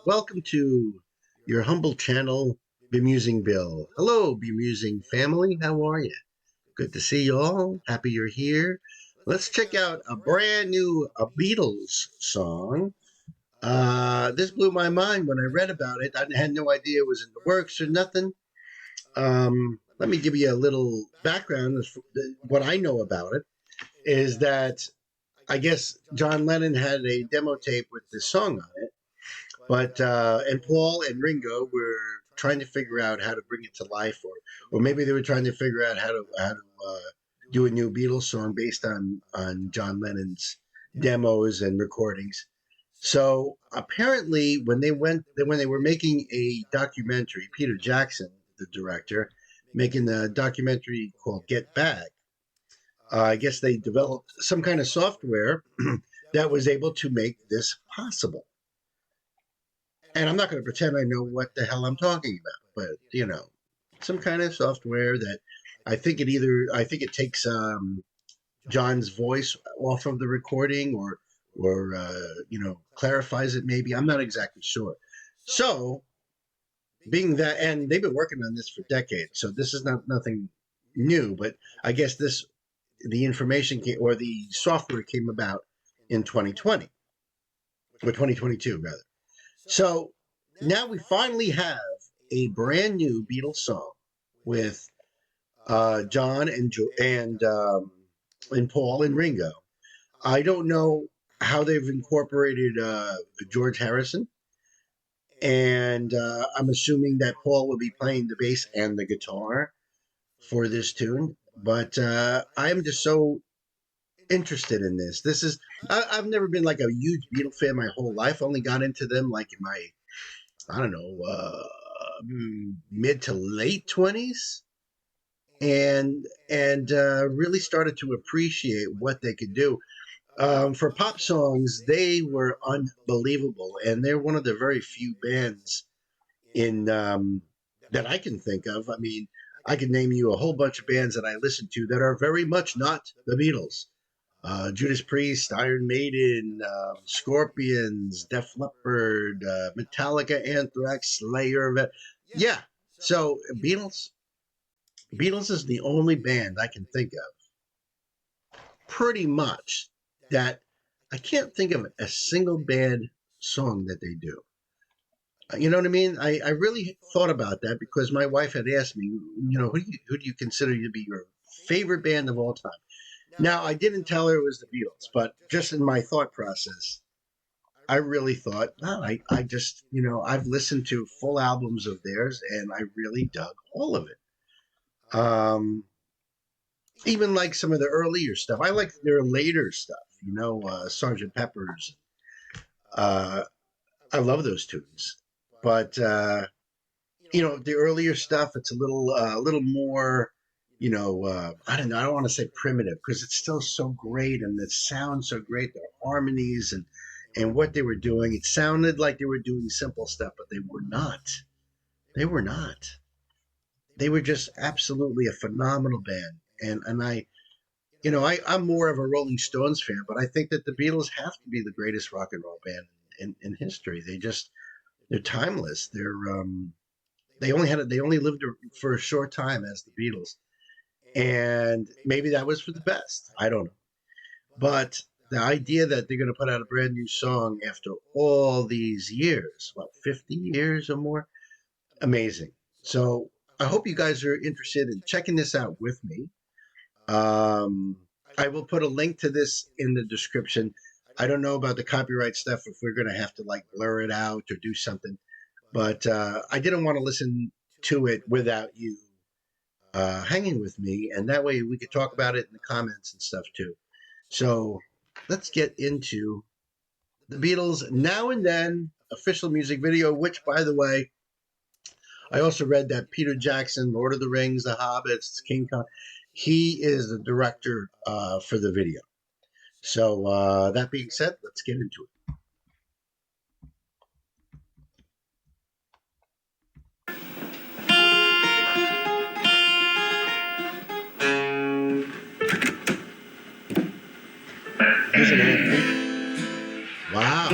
Welcome to your humble channel, Bemusing Bill. Hello, Bemusing family. How are you? Good to see you all. Happy you're here. Let's check out a brand new Beatles song. This blew my mind when I read about it. I had no idea it was in the works or nothing. Let me give you a little background. What I know about it is that I guess John Lennon had a demo tape with this song on it. But and Paul and Ringo were trying to figure out how to bring it to life, or maybe they were trying to figure out how to do a new Beatles song based on John Lennon's demos and recordings. So apparently, when they were making a documentary, Peter Jackson, the director, making a documentary called Get Back. I guess they developed some kind of software that was able to make this possible. And I'm not going to pretend I know what the hell I'm talking about, but some kind of software that I think it takes John's voice off of the recording, or clarifies it. Maybe I'm not exactly sure. So, being that, and they've been working on this for decades, so this is not nothing new. But I guess the information or the software came about in 2020 or 2022 rather. So now we finally have a brand new Beatles song with John and Paul and Ringo. I don't know how they've incorporated George Harrison, and I'm assuming that Paul will be playing the bass and the guitar for this tune. But I'm just so interested in this. I've never been like a huge Beatle fan my whole life. I only got into them like in my, I don't know, mid to late 20s, and really started to appreciate what they could do. For pop songs, they were unbelievable, and they're one of the very few bands in that I can think of. I mean, I could name you a whole bunch of bands that I listen to that are very much not the Beatles. Judas Priest, Iron Maiden, Scorpions, Def Leppard, Metallica, Anthrax, Slayer. Yeah. So Beatles is the only band I can think of, pretty much, that I can't think of a single bad song that they do. You know what I mean? I really thought about that because my wife had asked me, who do you consider to be your favorite band of all time? Now, I didn't tell her it was the Beatles, but just in my thought process, I really thought, no, I just, I've listened to full albums of theirs and I really dug all of it. Even like some of the earlier stuff. I like their later stuff, Sergeant Pepper's. Uh, I love those tunes. But, the earlier stuff, it's a little more, I don't know, I don't want to say primitive because it's still so great and it sounds so great, their harmonies and what they were doing. It sounded like they were doing simple stuff, but they were not. They were not. They were just absolutely a phenomenal band. And I'm more of a Rolling Stones fan, but I think that the Beatles have to be the greatest rock and roll band in history. They're timeless. They only lived for a short time as the Beatles, and maybe that was for the best. I don't know, but the idea that they're going to put out a brand new song after all these years, what, 50 years or more, amazing. So I hope you guys are interested in checking this out with me. I will put a link to this in the description. I don't know about the copyright stuff, if we're going to have to like blur it out or do something, but I didn't want to listen to it without you hanging with me, and that way we could talk about it in the comments and stuff too. So let's get into the Beatles Now and Then official music video, which, by the way, I also read that Peter Jackson, Lord of the Rings, The Hobbits, King Kong, he is the director for the video. So that being said, let's get into it. Here's an anthem. Wow.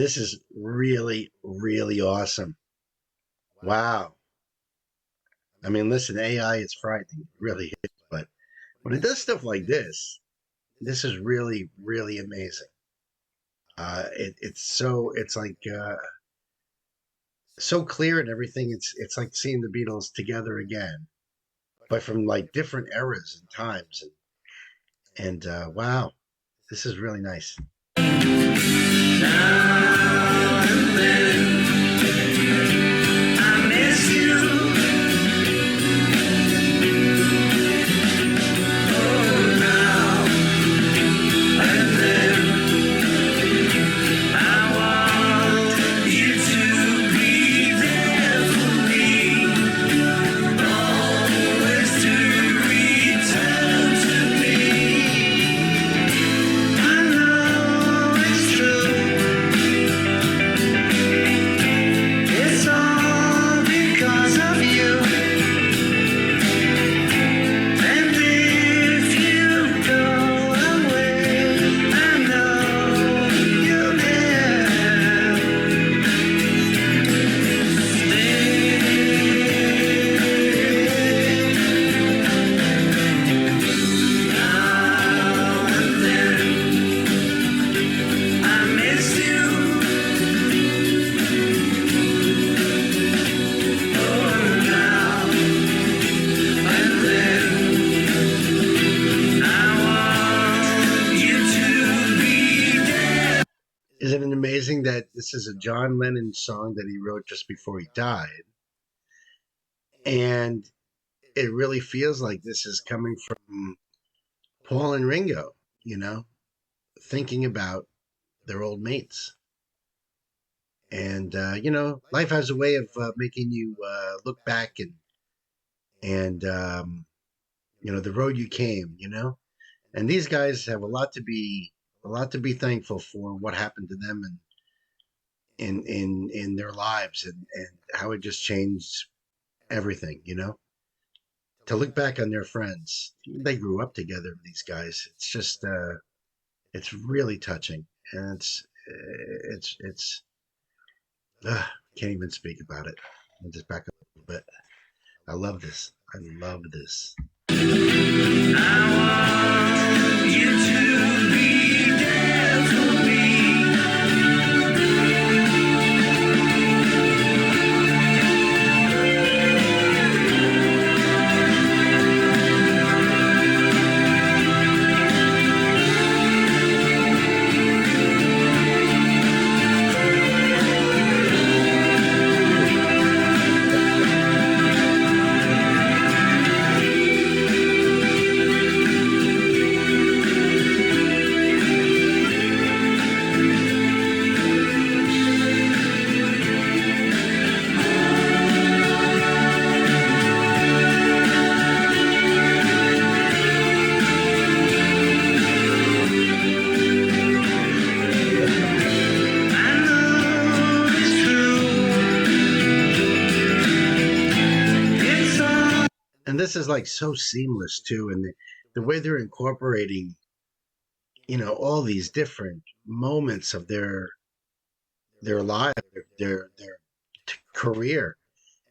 This is really, really awesome. Wow. I mean, listen, AI is frightening. It really is. But when it does stuff like this is really, really amazing. It's like so clear and everything. It's like seeing the Beatles together again, but from like different eras and times. And wow, this is really nice. Isn't it amazing that this is a John Lennon song that he wrote just before he died? And it really feels like this is coming from Paul and Ringo, thinking about their old mates. And, life has a way of making you look back and the road you came, and these guys have a lot to be thankful for what happened to them and in their lives and how it just changed everything, to look back on their friends. They grew up together, these guys. It's just it's really touching, and it's can't even speak about it. I'll just back up a little bit. I love this. I love this. I want you to be there for me. And this is like so seamless too, and the way they're incorporating, all these different moments of their life, their career,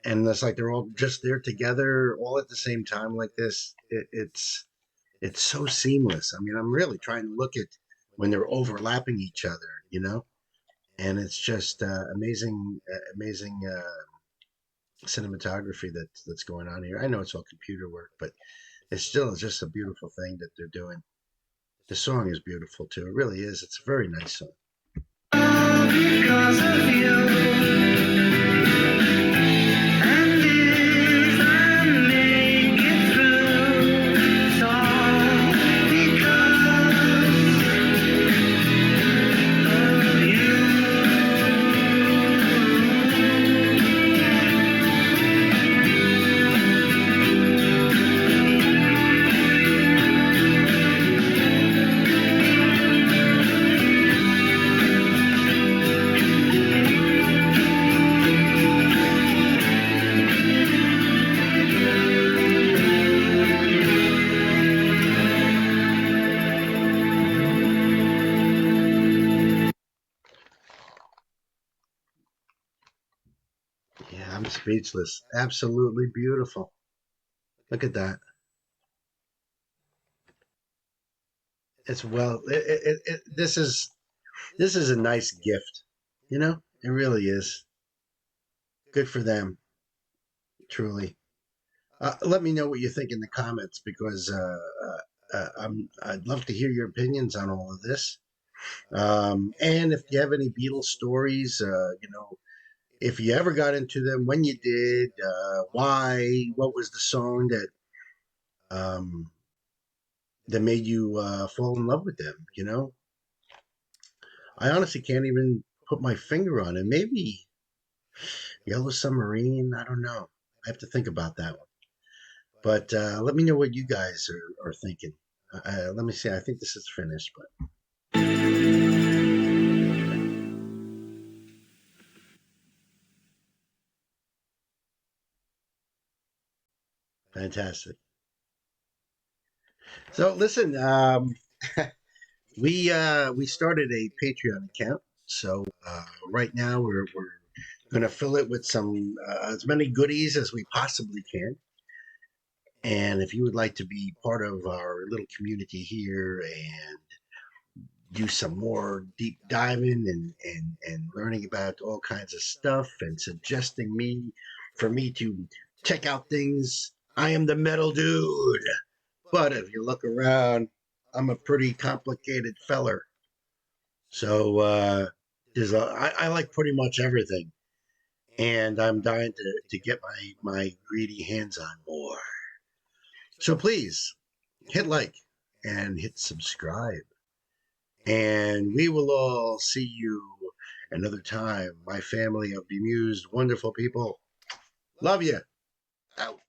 and it's like they're all just there together, all at the same time, like this. It's so seamless. I mean, I'm really trying to look at when they're overlapping each other, and it's just amazing cinematography that's going on here. I know it's all computer work, but it's still just a beautiful thing that they're doing. The song is beautiful too. It really is. It's a very nice song. Because of you. Speechless. Absolutely beautiful. Look at that. It's well. This is a nice gift. It really is. Good for them, truly. Let me know what you think in the comments because I'd love to hear your opinions on all of this. And if you have any Beatles stories, if you ever got into them, when you did, why, what was the song um, that made you fall in love with them? I honestly can't even put my finger on it. Maybe Yellow Submarine. I don't know. I have to think about that one. But let me know what you guys are thinking. Let me see. I think this is finished, but fantastic. So listen, we started a Patreon account. So right now we're going to fill it with some as many goodies as we possibly can. And if you would like to be part of our little community here and do some more deep diving and learning about all kinds of stuff and suggesting me for me to check out things, I am the metal dude. But if you look around, I'm a pretty complicated feller. So I like pretty much everything, and I'm dying to get my greedy hands on more. So please hit like and hit subscribe, and we will all see you another time. My family of bemused, wonderful people. Love you. Out.